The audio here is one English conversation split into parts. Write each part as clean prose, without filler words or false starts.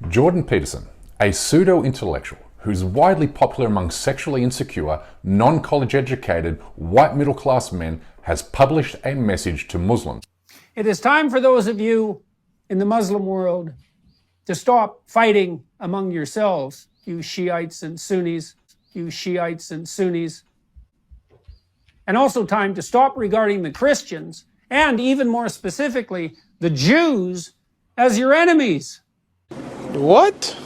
Jordan Peterson, a pseudo-intellectual who's widely popular among sexually insecure, non-college educated, white middle-class men, has published a message to Muslims. It is time for those of you in the Muslim world to stop fighting among yourselves, you Shiites and Sunnis, you Shiites and Sunnis. And also time to stop regarding the Christians, and even more specifically, the Jews, as your enemies. What?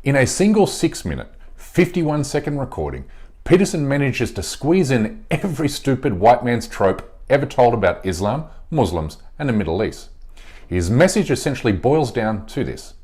In a single 6-minute, 51-second recording, Peterson manages to squeeze in every stupid white man's trope ever told about Islam, Muslims, and the Middle East. His message essentially boils down to this: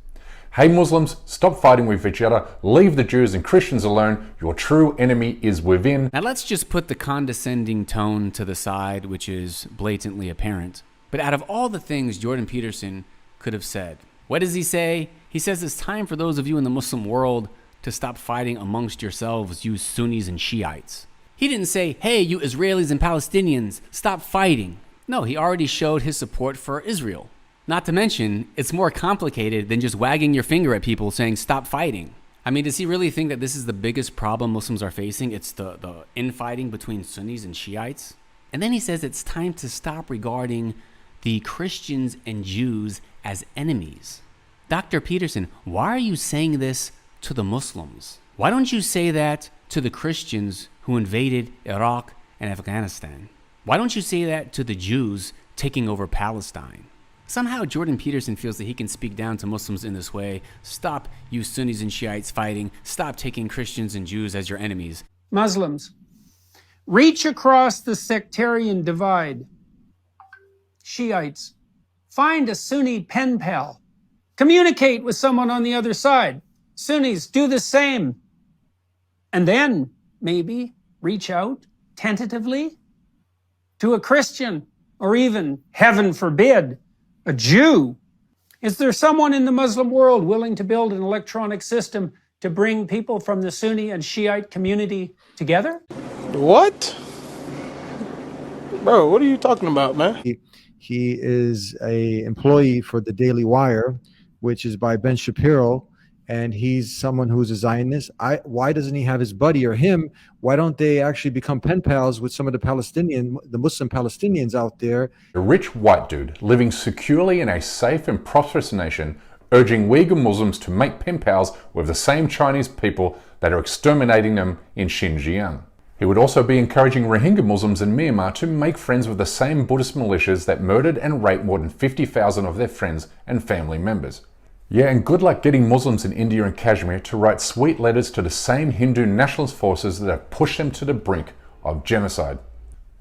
hey Muslims, stop fighting with each other, leave the Jews and Christians alone, your true enemy is within. Now let's just put the condescending tone to the side, which is blatantly apparent. But out of all the things Jordan Peterson could have said, what does he say? He says it's time for those of you in the Muslim world to stop fighting amongst yourselves, you Sunnis and Shiites. He didn't say, hey, you Israelis and Palestinians, stop fighting. No, he already showed his support for Israel. Not to mention, it's more complicated than just wagging your finger at people saying stop fighting. I mean, does he really think that this is the biggest problem Muslims are facing? It's the infighting between Sunnis and Shiites? And then he says it's time to stop regarding the Christians and Jews as enemies. Dr. Peterson, why are you saying this to the Muslims? Why don't you say that to the Christians who invaded Iraq and Afghanistan? Why don't you say that to the Jews taking over Palestine? Somehow Jordan Peterson feels that he can speak down to Muslims in this way. Stop, you Sunnis and Shiites fighting. Stop taking Christians and Jews as your enemies. Muslims, reach across the sectarian divide. Shiites, find a Sunni pen pal. Communicate with someone on the other side. Sunnis, do the same. And then, maybe, reach out, tentatively, to a Christian, or even, heaven forbid, a Jew. Is there someone in the Muslim world willing to build an electronic system to bring people from the Sunni and Shiite community together? What? Bro, what are you talking about, man? He is a employee for the Daily Wire, which is by Ben Shapiro, and he's someone who's a Zionist. Why doesn't he have his buddy or him? Why don't they actually become pen pals with some of the Muslim Palestinians out there? A rich white dude living securely in a safe and prosperous nation, urging Uyghur Muslims to make pen pals with the same Chinese people that are exterminating them in Xinjiang. He would also be encouraging Rohingya Muslims in Myanmar to make friends with the same Buddhist militias that murdered and raped more than 50,000 of their friends and family members. Yeah, and good luck getting Muslims in India and Kashmir to write sweet letters to the same Hindu nationalist forces that have pushed them to the brink of genocide.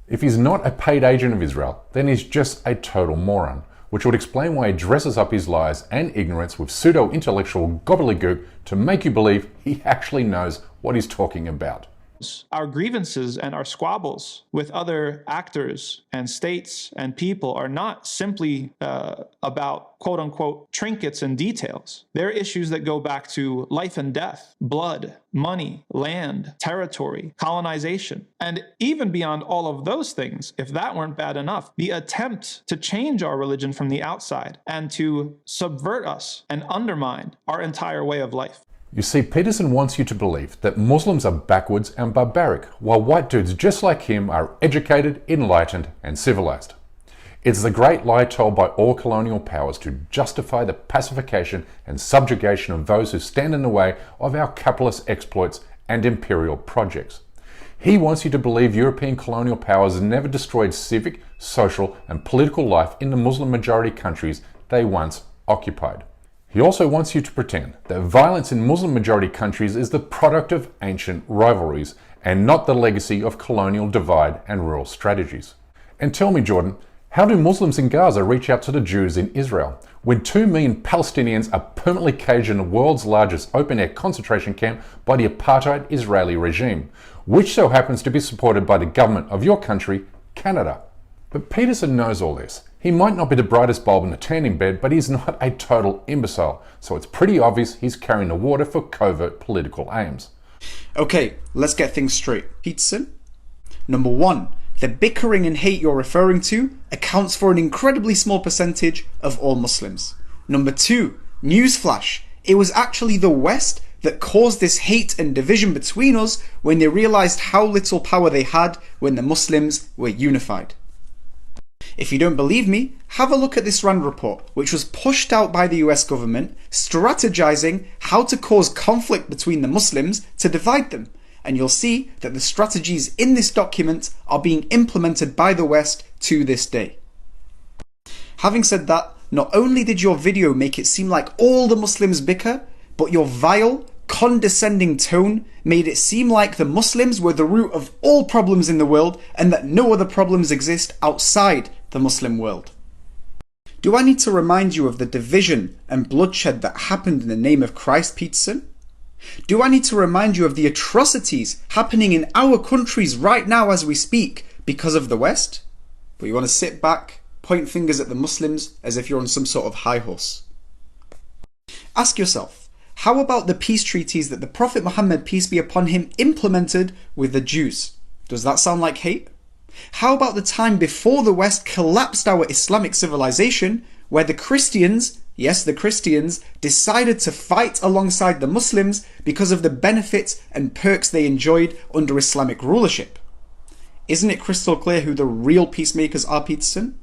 If he's not a paid agent of Israel, then he's just a total moron, which would explain why he dresses up his lies and ignorance with pseudo-intellectual gobbledygook to make you believe he actually knows what he's talking about. Our grievances and our squabbles with other actors and states and people are not simply about quote-unquote trinkets and details. They're issues that go back to life and death, blood, money, land, territory, colonization. And even beyond all of those things, if that weren't bad enough, the attempt to change our religion from the outside and to subvert us and undermine our entire way of life. You see, Peterson wants you to believe that Muslims are backwards and barbaric, while white dudes just like him are educated, enlightened, and civilized. It's the great lie told by all colonial powers to justify the pacification and subjugation of those who stand in the way of our capitalist exploits and imperial projects. He wants you to believe European colonial powers never destroyed civic, social, and political life in the Muslim majority countries they once occupied. He also wants you to pretend that violence in Muslim-majority countries is the product of ancient rivalries and not the legacy of colonial divide and rule strategies. And tell me, Jordan, how do Muslims in Gaza reach out to the Jews in Israel when 2 million Palestinians are permanently caged in the world's largest open-air concentration camp by the apartheid Israeli regime, which so happens to be supported by the government of your country, Canada? But Peterson knows all this. He might not be the brightest bulb in the tanning bed, but he's not a total imbecile, so it's pretty obvious he's carrying the water for covert political aims. Okay, let's get things straight. Peterson? Number one, the bickering and hate you're referring to accounts for an incredibly small percentage of all Muslims. Number two, Newsflash, it was actually the West that caused this hate and division between us when they realized how little power they had when the Muslims were unified. If you don't believe me, have a look at this RAND report, which was pushed out by the US government, strategizing how to cause conflict between the Muslims to divide them, and you'll see that the strategies in this document are being implemented by the West to this day. Having said that, not only did your video make it seem like all the Muslims bicker, but your vile, condescending tone made it seem like the Muslims were the root of all problems in the world and that no other problems exist outside the Muslim world. Do I need to remind you of the division and bloodshed that happened in the name of Christ, Peterson? Do I need to remind you of the atrocities happening in our countries right now as we speak because of the West? But you want to sit back, point fingers at the Muslims as if you're on some sort of high horse. Ask yourself, how about the peace treaties that the Prophet Muhammad, peace be upon him, implemented with the Jews? Does that sound like hate? How about the time before the West collapsed our Islamic civilization, where the Christians, yes, the Christians, decided to fight alongside the Muslims because of the benefits and perks they enjoyed under Islamic rulership? Isn't it crystal clear who the real peacemakers are, Peterson?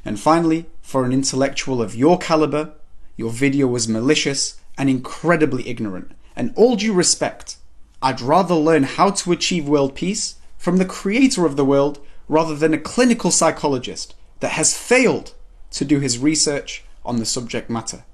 And finally, for an intellectual of your caliber, your video was malicious and incredibly ignorant. And all due respect, I'd rather learn how to achieve world peace from the creator of the world rather than a clinical psychologist that has failed to do his research on the subject matter.